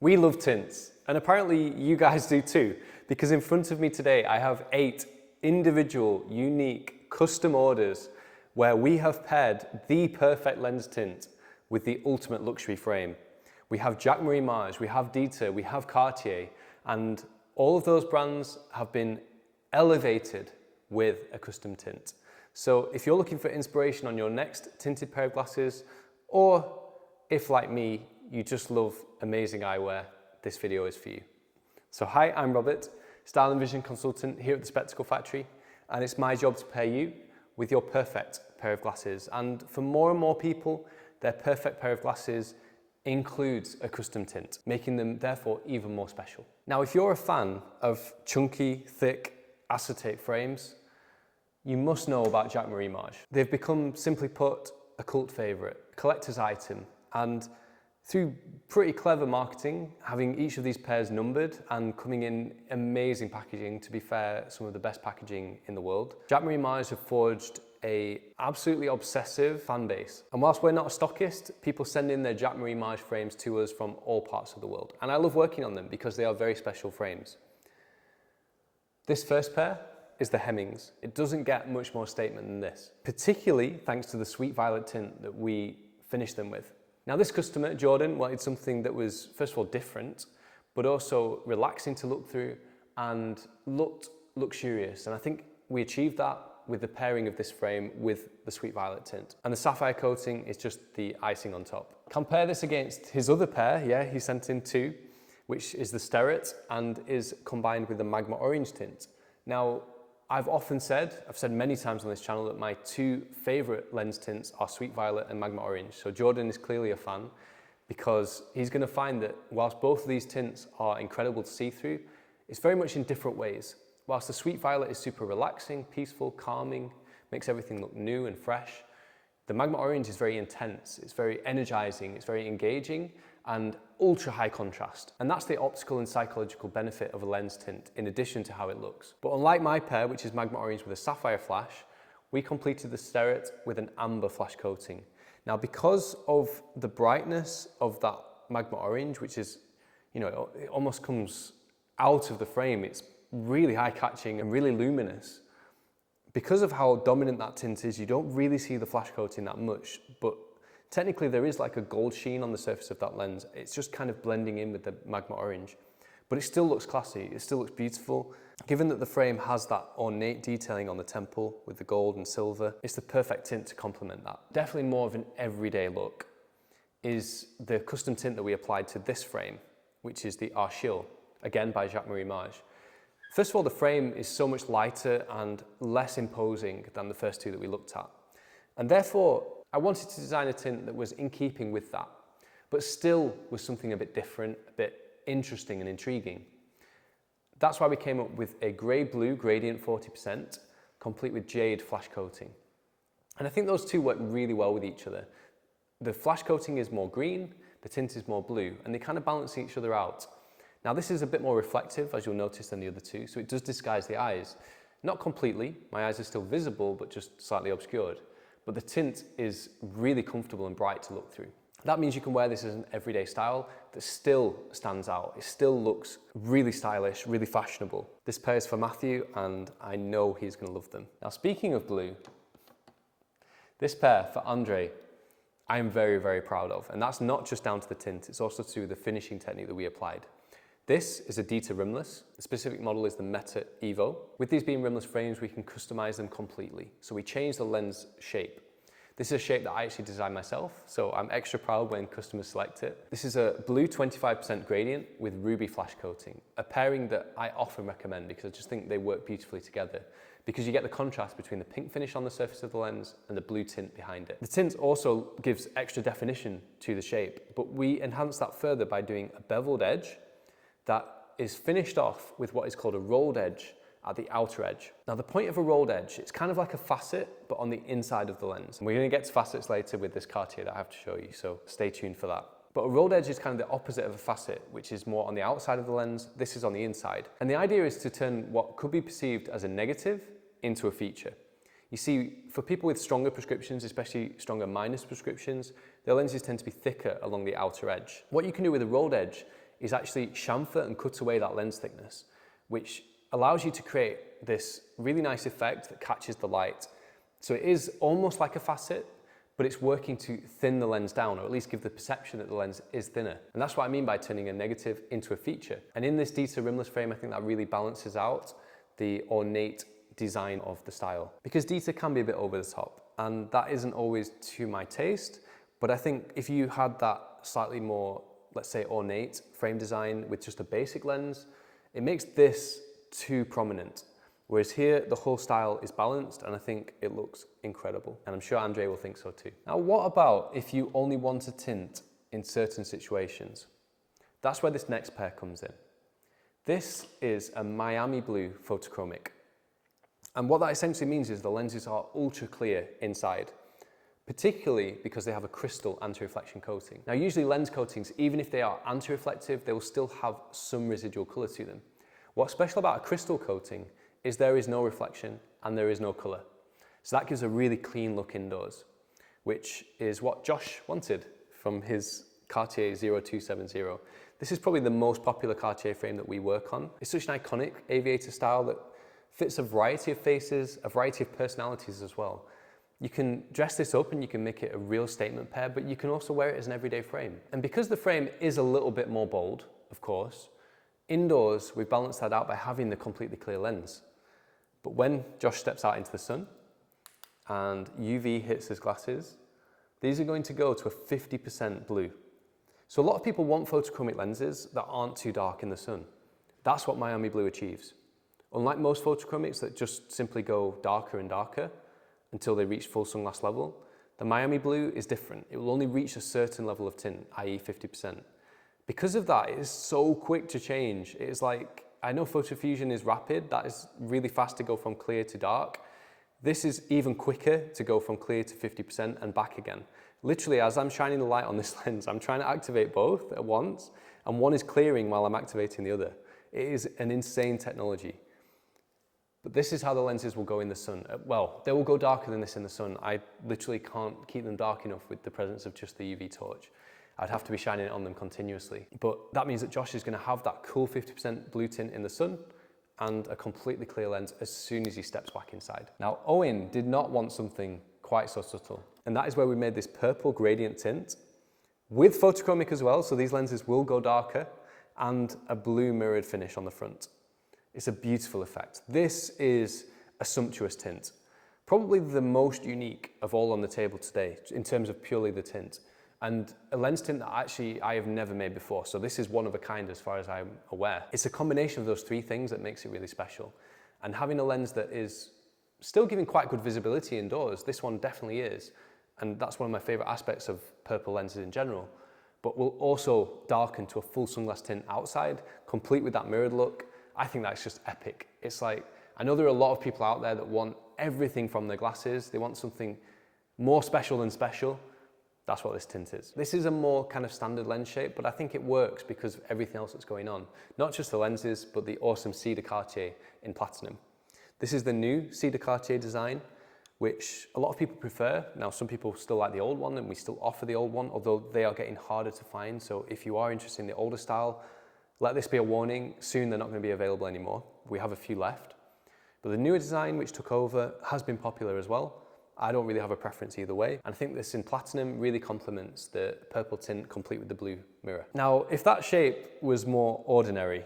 We love tints, and apparently you guys do too, because in front of me today I have 8 individual, unique, custom orders where we have paired the perfect lens tint with the ultimate luxury frame. We have Jacques Marie Mage, we have Dita, we have Cartier, and all of those brands have been elevated with a custom tint. So if you're looking for inspiration on your next tinted pair of glasses, or if like me, you just love amazing eyewear, this video is for you. So hi, I'm Robert, Style and Vision Consultant here at the Spectacle Factory, and it's my job to pair you with your perfect pair of glasses. And for more and more people, their perfect pair of glasses includes a custom tint, making them therefore even more special. Now, if you're a fan of chunky, thick acetate frames, you must know about Jacques Marie Mage. They've become, simply put, a cult favorite, collector's item, and through pretty clever marketing, having each of these pairs numbered and coming in amazing packaging, to be fair, some of the best packaging in the world, Jacques Marie Mage have forged a absolutely obsessive fan base. And whilst we're not a stockist, people send in their Jacques Marie Mage frames to us from all parts of the world. And I love working on them because they are very special frames. This first pair is the Hemmings. It doesn't get much more statement than this, particularly thanks to the sweet violet tint that we finished them with. Now this customer, Jordan, wanted something that was, first of all, different, but also relaxing to look through and looked luxurious. And I think we achieved that with the pairing of this frame with the sweet violet tint. And the sapphire coating is just the icing on top. Compare this against his other pair, yeah, he sent in 2, which is the Sterret and is combined with the magma orange tint. Now, I've said many times on this channel that my 2 favorite lens tints are sweet violet and magma orange. So Jordan is clearly a fan because he's going to find that whilst both of these tints are incredible to see through, it's very much in different ways. Whilst the sweet violet is super relaxing, peaceful, calming, makes everything look new and fresh, the magma orange is very intense, it's very energizing, it's very engaging, and ultra high contrast. And that's the optical and psychological benefit of a lens tint, in addition to how it looks. But unlike my pair, which is magma orange with a sapphire flash, we completed the Sterret with an amber flash coating. Now, because of the brightness of that magma orange, which is, you know, it almost comes out of the frame, it's really eye-catching and really luminous. Because of how dominant that tint is, you don't really see the flash coating that much, but technically there is like a gold sheen on the surface of that lens. It's just kind of blending in with the magma orange, but it still looks classy, it still looks beautiful. Given that the frame has that ornate detailing on the temple with the gold and silver, it's the perfect tint to complement that. Definitely more of an everyday look is the custom tint that we applied to this frame, which is the Archil, again by Jacques Marie Mage. First of all, the frame is so much lighter and less imposing than the first 2 that we looked at. And therefore, I wanted to design a tint that was in keeping with that, but still was something a bit different, a bit interesting and intriguing. That's why we came up with a grey-blue gradient 40%, complete with jade flash coating. And I think those 2 work really well with each other. The flash coating is more green, the tint is more blue, and they kind of balance each other out. Now this is a bit more reflective, as you'll notice, than the other 2, so it does disguise the eyes. Not completely, my eyes are still visible, but just slightly obscured. But the tint is really comfortable and bright to look through. That means you can wear this as an everyday style that still stands out. It still looks really stylish, really fashionable. This pair is for Matthew, and I know he's going to love them. Now speaking of blue, this pair for Andre, I am very, very proud of. And that's not just down to the tint, it's also to the finishing technique that we applied. This is a Dita rimless. The specific model is the Meta Evo. With these being rimless frames, we can customize them completely. So we change the lens shape. This is a shape that I actually designed myself, so I'm extra proud when customers select it. This is a blue 25% gradient with ruby flash coating, a pairing that I often recommend because I just think they work beautifully together, because you get the contrast between the pink finish on the surface of the lens and the blue tint behind it. The tint also gives extra definition to the shape, but we enhance that further by doing a beveled edge that is finished off with what is called a rolled edge at the outer edge. Now the point of a rolled edge, it's kind of like a facet, but on the inside of the lens. And we're going to get to facets later with this Cartier that I have to show you, so stay tuned for that. But a rolled edge is kind of the opposite of a facet, which is more on the outside of the lens. This is on the inside. And the idea is to turn what could be perceived as a negative into a feature. You see, for people with stronger prescriptions, especially stronger minus prescriptions, their lenses tend to be thicker along the outer edge. What you can do with a rolled edge is actually chamfer and cut away that lens thickness, which allows you to create this really nice effect that catches the light. So it is almost like a facet, but it's working to thin the lens down, or at least give the perception that the lens is thinner. And that's what I mean by turning a negative into a feature. And in this Dita rimless frame, I think that really balances out the ornate design of the style. Because Dita can be a bit over the top, and that isn't always to my taste, but I think if you had that slightly more, let's say, ornate frame design with just a basic lens, it makes this too prominent. Whereas here, the whole style is balanced, and I think it looks incredible. And I'm sure Andre will think so too. Now, what about if you only want a tint in certain situations? That's where this next pair comes in. This is a Miami blue photochromic. And what that essentially means is the lenses are ultra clear inside, particularly because they have a crystal anti-reflection coating. Now, usually lens coatings, even if they are anti-reflective, they will still have some residual color to them. What's special about a crystal coating is there is no reflection and there is no color. So that gives a really clean look indoors, which is what Josh wanted from his Cartier 0270. This is probably the most popular Cartier frame that we work on. It's such an iconic aviator style that fits a variety of faces, a variety of personalities as well. You can dress this up and you can make it a real statement pair, but you can also wear it as an everyday frame. And because the frame is a little bit more bold, of course, indoors we balance that out by having the completely clear lens. But when Josh steps out into the sun and UV hits his glasses, these are going to go to a 50% blue. So a lot of people want photochromic lenses that aren't too dark in the sun. That's what Miami blue achieves. Unlike most photochromics that just simply go darker and darker until they reach full sunglass level, the Miami blue is different. It will only reach a certain level of tint, i.e. 50%. Because of that, it is so quick to change. It is like, I know photoffusion is rapid, that is really fast to go from clear to dark. This is even quicker to go from clear to 50% and back again. Literally, as I'm shining the light on this lens, I'm trying to activate both at once, and one is clearing while I'm activating the other. It is an insane technology. But this is how the lenses will go in the sun. Well, they will go darker than this in the sun. I literally can't keep them dark enough with the presence of just the UV torch. I'd have to be shining it on them continuously. But that means that Josh is going to have that cool 50% blue tint in the sun and a completely clear lens as soon as he steps back inside. Now, Owen did not want something quite so subtle. And that is where we made this purple gradient tint with photochromic as well. So these lenses will go darker, and a blue mirrored finish on the front. It's a beautiful effect. This is a sumptuous tint. Probably the most unique of all on the table today in terms of purely the tint. And a lens tint that actually I have never made before. So this is one of a kind as far as I'm aware. It's a combination of those three things that makes it really special. And having a lens that is still giving quite good visibility indoors, this one definitely is. And that's one of my favorite aspects of purple lenses in general. But will also darken to a full sunglass tint outside, complete with that mirrored look. I think that's just epic. It's like, I know there are a lot of people out there that want everything from their glasses. They want something more special than special. That's what this tint is. This is a more kind of standard lens shape, but I think it works because of everything else that's going on. Not just the lenses, but the awesome Cedar Cartier in platinum. This is the new Cedar Cartier design, which a lot of people prefer. Now, some people still like the old one, and we still offer the old one, although they are getting harder to find. So if you are interested in the older style, let this be a warning. Soon they're not going to be available anymore. We have a few left. But the newer design, which took over, has been popular as well. I don't really have a preference either way. And I think this in platinum really complements the purple tint complete with the blue mirror. Now, if that shape was more ordinary,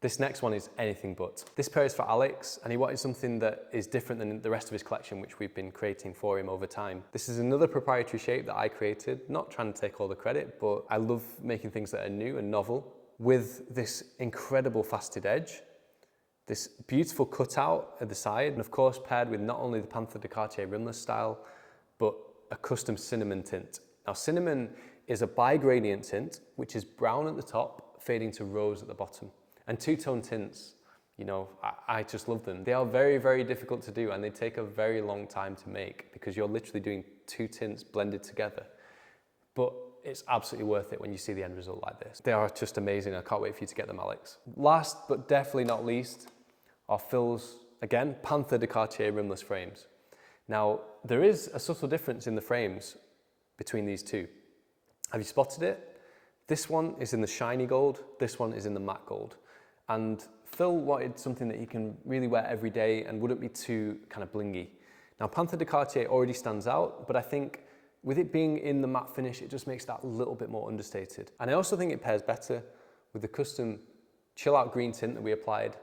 this next one is anything but. This pair is for Alex, and he wanted something that is different than the rest of his collection, which we've been creating for him over time. This is another proprietary shape that I created, not trying to take all the credit, but I love making things that are new and novel, with this incredible faceted edge, this beautiful cutout at the side, and of course paired with not only the Panther de Cartier rimless style, but a custom cinnamon tint. Now, cinnamon is a bi-gradient tint, which is brown at the top, fading to rose at the bottom. And two-tone tints, you know, I just love them. They are very, very difficult to do, and they take a very long time to make because you're literally doing two tints blended together. But it's absolutely worth it when you see the end result like this. They are just amazing. I can't wait for you to get them, Alex. Last, but definitely not least, are Phil's, again, Panther de Cartier rimless frames. Now, there is a subtle difference in the frames between these two. Have you spotted it? This one is in the shiny gold, this one is in the matte gold. And Phil wanted something that he can really wear every day and wouldn't be too kind of blingy. Now Panther de Cartier already stands out, but I think with it being in the matte finish, it just makes that a little bit more understated. And I also think it pairs better with the custom chill out green tint that we applied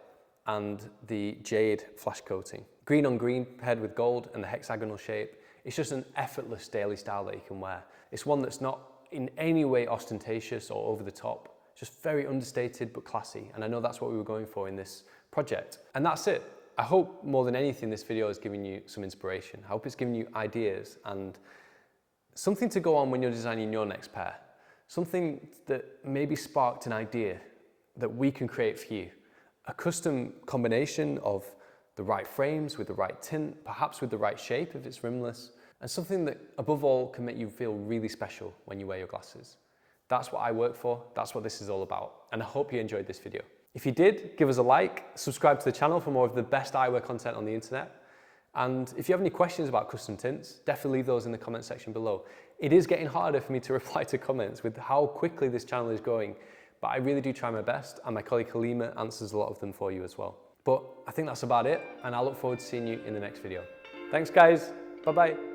and the jade flash coating. Green on green paired with gold and the hexagonal shape. It's just an effortless daily style that you can wear. It's one that's not in any way ostentatious or over the top, just very understated but classy. And I know that's what we were going for in this project. And that's it. I hope more than anything this video has given you some inspiration. I hope it's given you ideas and something to go on when you're designing your next pair. Something that maybe sparked an idea that we can create for you. A custom combination of the right frames with the right tint, perhaps with the right shape if it's rimless, and something that above all can make you feel really special when you wear your glasses. That's what I work for, that's what this is all about, and I hope you enjoyed this video. If you did, give us a like, subscribe to the channel for more of the best eyewear content on the internet, and if you have any questions about custom tints, definitely leave those in the comment section below. It is getting harder for me to reply to comments with how quickly this channel is growing, but I really do try my best, and my colleague Halima answers a lot of them for you as well. But I think that's about it, and I look forward to seeing you in the next video. Thanks guys, bye bye.